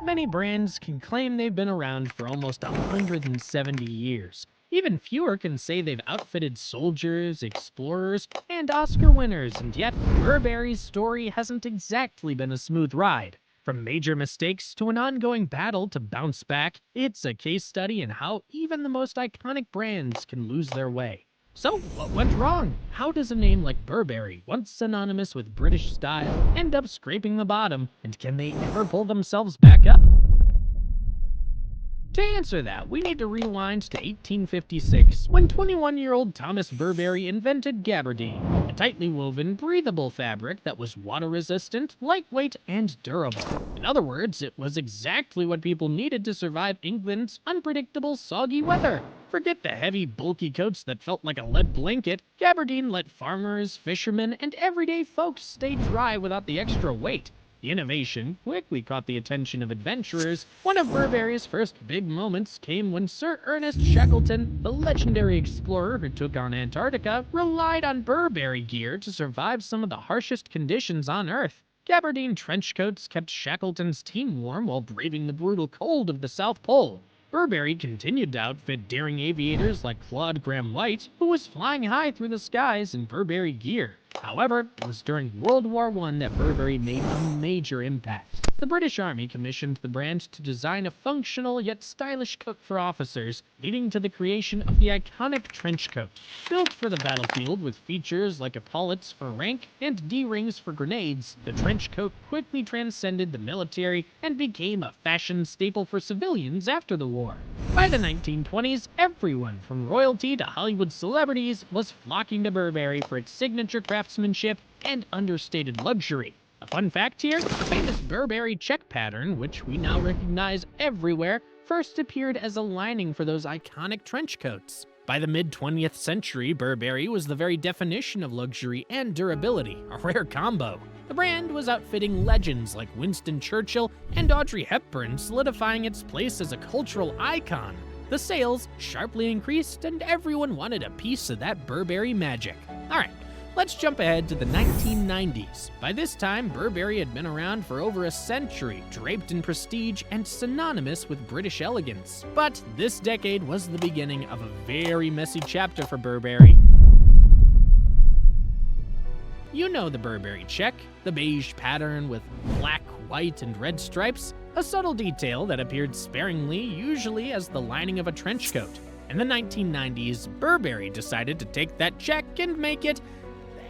Not many brands can claim they've been around for almost 170 years. Even fewer can say they've outfitted soldiers, explorers, and Oscar winners, and yet Burberry's story hasn't exactly been a smooth ride. From major mistakes to an ongoing battle to bounce back, it's a case study in how even the most iconic brands can lose their way. So, what went wrong? How does a name like Burberry, once synonymous with British style, end up scraping the bottom, and can they ever pull themselves back up? To answer that, we need to rewind to 1856, when 21-year-old Thomas Burberry invented gabardine, a tightly woven, breathable fabric that was water-resistant, lightweight, and durable. In other words, it was exactly what people needed to survive England's unpredictable, soggy weather. Forget the heavy, bulky coats that felt like a lead blanket. Gabardine let farmers, fishermen, and everyday folks stay dry without the extra weight. The innovation quickly caught the attention of adventurers. One of Burberry's first big moments came when Sir Ernest Shackleton, the legendary explorer who took on Antarctica, relied on Burberry gear to survive some of the harshest conditions on Earth. Gabardine trench coats kept Shackleton's team warm while braving the brutal cold of the South Pole. Burberry continued to outfit daring aviators like Claude Graham-White, who was flying high through the skies in Burberry gear. However, it was during World War I that Burberry made a major impact. The British Army commissioned the brand to design a functional yet stylish coat for officers, leading to the creation of the iconic trench coat. Built for the battlefield with features like epaulets for rank and D-rings for grenades, the trench coat quickly transcended the military and became a fashion staple for civilians after the war. By the 1920s, everyone from royalty to Hollywood celebrities was flocking to Burberry for its signature craftsmanship and understated luxury. A fun fact here, the famous Burberry check pattern, which we now recognize everywhere, first appeared as a lining for those iconic trench coats. By the mid-20th century, Burberry was the very definition of luxury and durability, a rare combo. The brand was outfitting legends like Winston Churchill and Audrey Hepburn, solidifying its place as a cultural icon. The sales sharply increased, and everyone wanted a piece of that Burberry magic. Alright, let's jump ahead to the 1990s. By this time, Burberry had been around for over a century, draped in prestige and synonymous with British elegance. But this decade was the beginning of a very messy chapter for Burberry. You know the Burberry check, the beige pattern with black, white, and red stripes, a subtle detail that appeared sparingly, usually as the lining of a trench coat. In the 1990s, Burberry decided to take that check and make it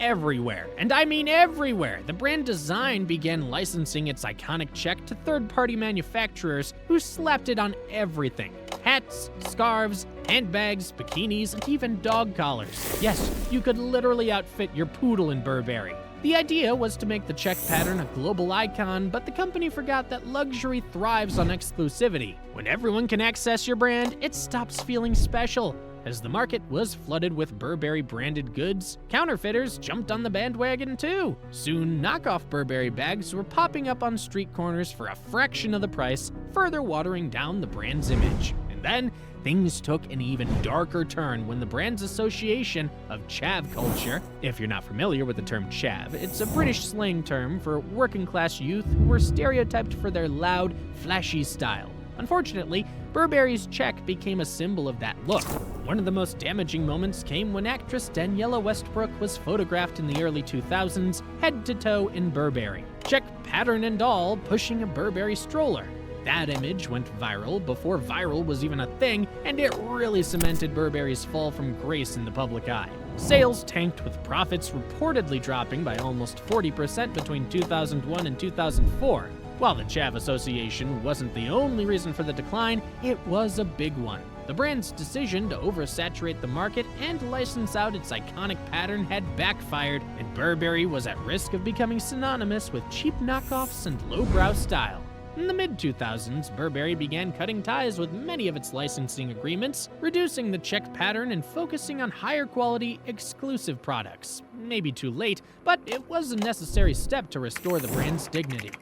everywhere. And I mean everywhere. The brand design began licensing its iconic check to third-party manufacturers who slapped it on everything. Hats, scarves, handbags, bikinis, and even dog collars. Yes, you could literally outfit your poodle in Burberry. The idea was to make the check pattern a global icon, but the company forgot that luxury thrives on exclusivity. When everyone can access your brand, it stops feeling special. As the market was flooded with Burberry-branded goods, counterfeiters jumped on the bandwagon too. Soon, knockoff Burberry bags were popping up on street corners for a fraction of the price, further watering down the brand's image. And then, things took an even darker turn when the brand's association of chav culture, if you're not familiar with the term chav, it's a British slang term for working-class youth who were stereotyped for their loud, flashy style. Unfortunately, Burberry's check became a symbol of that look. One of the most damaging moments came when actress Daniela Westbrook was photographed in the early 2000s, head to toe in Burberry, check pattern and all, pushing a Burberry stroller. That image went viral before viral was even a thing, and it really cemented Burberry's fall from grace in the public eye. Sales tanked, with profits reportedly dropping by almost 40% between 2001 and 2004. While the chav association wasn't the only reason for the decline, it was a big one. The brand's decision to oversaturate the market and license out its iconic pattern had backfired, and Burberry was at risk of becoming synonymous with cheap knockoffs and lowbrow style. In the mid-2000s, Burberry began cutting ties with many of its licensing agreements, reducing the check pattern and focusing on higher-quality, exclusive products. Maybe too late, but it was a necessary step to restore the brand's dignity.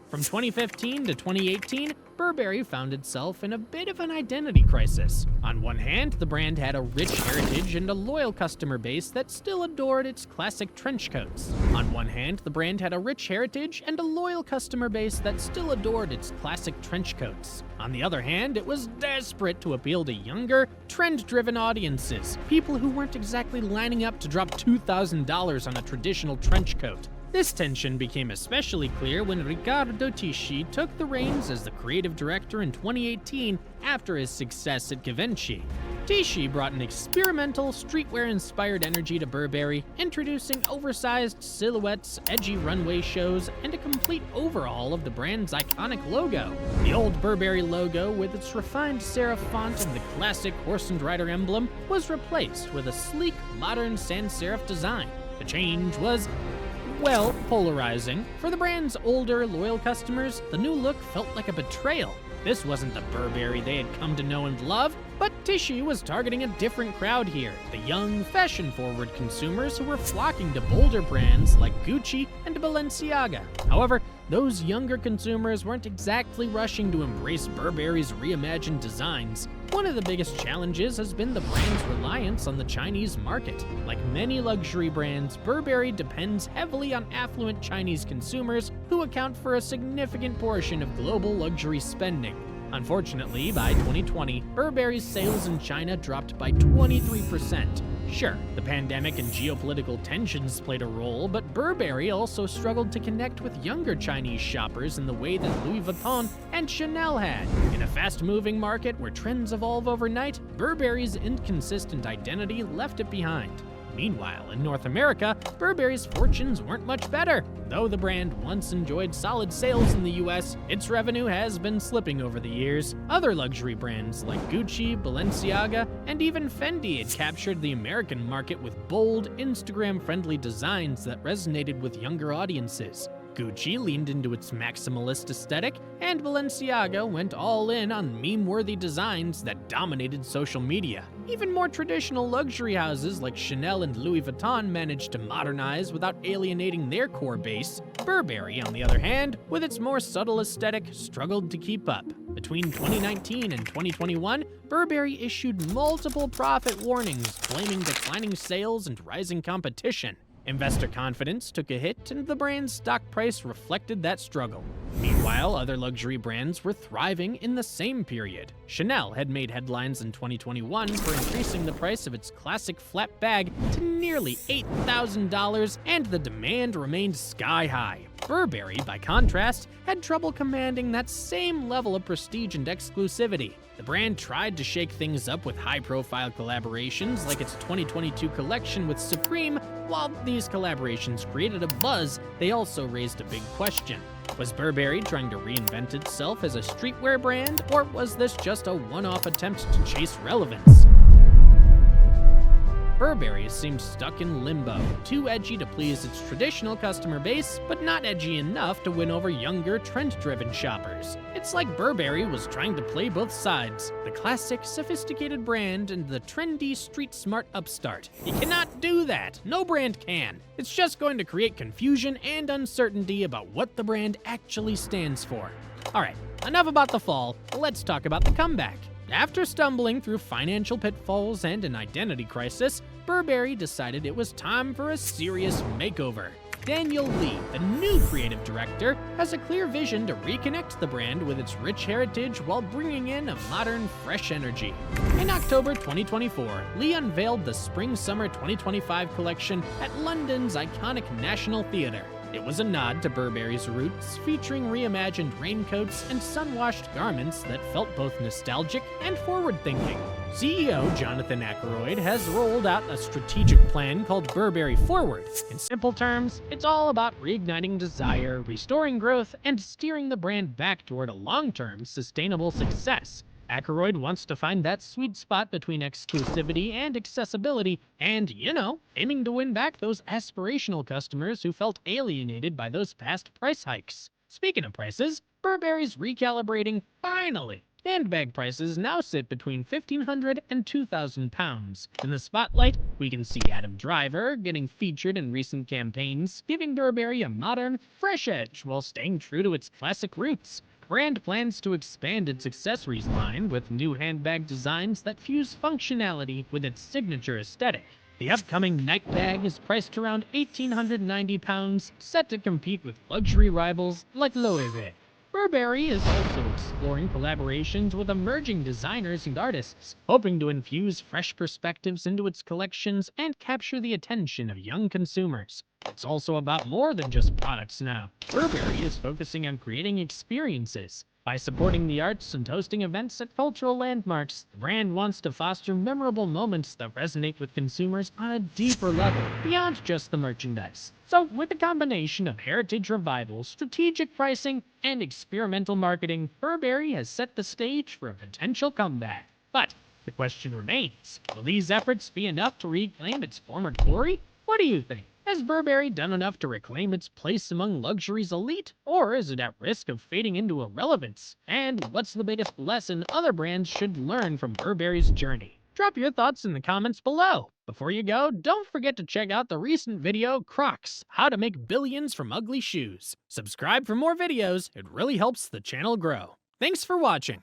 From 2015 to 2018, Burberry found itself in a bit of an identity crisis. On one hand, the brand had a rich heritage and a loyal customer base that still adored its classic trench coats. On one hand, the brand had a rich heritage and a loyal customer base that still adored its classic trench coats. On the other hand, it was desperate to appeal to younger, trend-driven audiences, people who weren't exactly lining up to drop $2,000 on a traditional trench coat. This tension became especially clear when Riccardo Tisci took the reins as the creative director in 2018 after his success at Givenchy. Tisci brought an experimental, streetwear-inspired energy to Burberry, introducing oversized silhouettes, edgy runway shows, and a complete overhaul of the brand's iconic logo. The old Burberry logo, with its refined serif font and the classic horse and rider emblem, was replaced with a sleek, modern sans serif design. The change was, well, polarizing. For the brand's older, loyal customers, the new look felt like a betrayal. This wasn't the Burberry they had come to know and love, but Tisci was targeting a different crowd here, the young, fashion-forward consumers who were flocking to bolder brands like Gucci and Balenciaga. However, those younger consumers weren't exactly rushing to embrace Burberry's reimagined designs. One of the biggest challenges has been the brand's reliance on the Chinese market. Like many luxury brands, Burberry depends heavily on affluent Chinese consumers who account for a significant portion of global luxury spending. Unfortunately, by 2020, Burberry's sales in China dropped by 23%. Sure, the pandemic and geopolitical tensions played a role, but Burberry also struggled to connect with younger Chinese shoppers in the way that Louis Vuitton and Chanel had. In a fast-moving market where trends evolve overnight, Burberry's inconsistent identity left it behind. Meanwhile, in North America, Burberry's fortunes weren't much better. Though the brand once enjoyed solid sales in the US, its revenue has been slipping over the years. Other luxury brands like Gucci, Balenciaga, and even Fendi had captured the American market with bold, Instagram-friendly designs that resonated with younger audiences. Gucci leaned into its maximalist aesthetic, and Balenciaga went all in on meme-worthy designs that dominated social media. Even more traditional luxury houses like Chanel and Louis Vuitton managed to modernize without alienating their core base. Burberry, on the other hand, with its more subtle aesthetic, struggled to keep up. Between 2019 and 2021, Burberry issued multiple profit warnings, blaming declining sales and rising competition. Investor confidence took a hit, and the brand's stock price reflected that struggle. Meanwhile, other luxury brands were thriving in the same period. Chanel had made headlines in 2021 for increasing the price of its classic flat bag to nearly $8,000, and the demand remained sky high. Burberry, by contrast, had trouble commanding that same level of prestige and exclusivity. The brand tried to shake things up with high-profile collaborations like its 2022 collection with Supreme. While these collaborations created a buzz, they also raised a big question. Was Burberry trying to reinvent itself as a streetwear brand, or was this just a one-off attempt to chase relevance? Burberry seemed stuck in limbo, too edgy to please its traditional customer base, but not edgy enough to win over younger, trend-driven shoppers. It's like Burberry was trying to play both sides, the classic, sophisticated brand and the trendy, street-smart upstart. You cannot do that. No brand can. It's just going to create confusion and uncertainty about what the brand actually stands for. Alright, enough about the fall, let's talk about the comeback. After stumbling through financial pitfalls and an identity crisis, Burberry decided it was time for a serious makeover. Daniel Lee, the new creative director, has a clear vision to reconnect the brand with its rich heritage while bringing in a modern, fresh energy. In October 2024, Lee unveiled the Spring-Summer 2025 collection at London's iconic National Theatre. It was a nod to Burberry's roots, featuring reimagined raincoats and sun-washed garments that felt both nostalgic and forward-thinking. CEO Jonathan Akeroyd has rolled out a strategic plan called Burberry Forward. In simple terms, it's all about reigniting desire, restoring growth, and steering the brand back toward a long-term, sustainable success. Akeroyd wants to find that sweet spot between exclusivity and accessibility and, aiming to win back those aspirational customers who felt alienated by those past price hikes. Speaking of prices, Burberry's recalibrating, finally, Handbag prices now sit between £1,500 and £2,000. In the spotlight, we can see Adam Driver getting featured in recent campaigns, giving Burberry a modern, fresh edge while staying true to its classic roots. The brand plans to expand its accessories line with new handbag designs that fuse functionality with its signature aesthetic. The upcoming Night bag is priced around £1,890, set to compete with luxury rivals like Louis Vuitton. Burberry is also exploring collaborations with emerging designers and artists, hoping to infuse fresh perspectives into its collections and capture the attention of young consumers. It's also about more than just products now. Burberry is focusing on creating experiences. By supporting the arts and hosting events at cultural landmarks, the brand wants to foster memorable moments that resonate with consumers on a deeper level, beyond just the merchandise. So, with a combination of heritage revival, strategic pricing, and experimental marketing, Burberry has set the stage for a potential comeback. But the question remains, will these efforts be enough to reclaim its former glory? What do you think? Has Burberry done enough to reclaim its place among luxury's elite, or is it at risk of fading into irrelevance? And what's the biggest lesson other brands should learn from Burberry's journey? Drop your thoughts in the comments below. Before you go, don't forget to check out the recent video, Crocs, How to Make Billions from Ugly Shoes. Subscribe for more videos, it really helps the channel grow. Thanks for watching.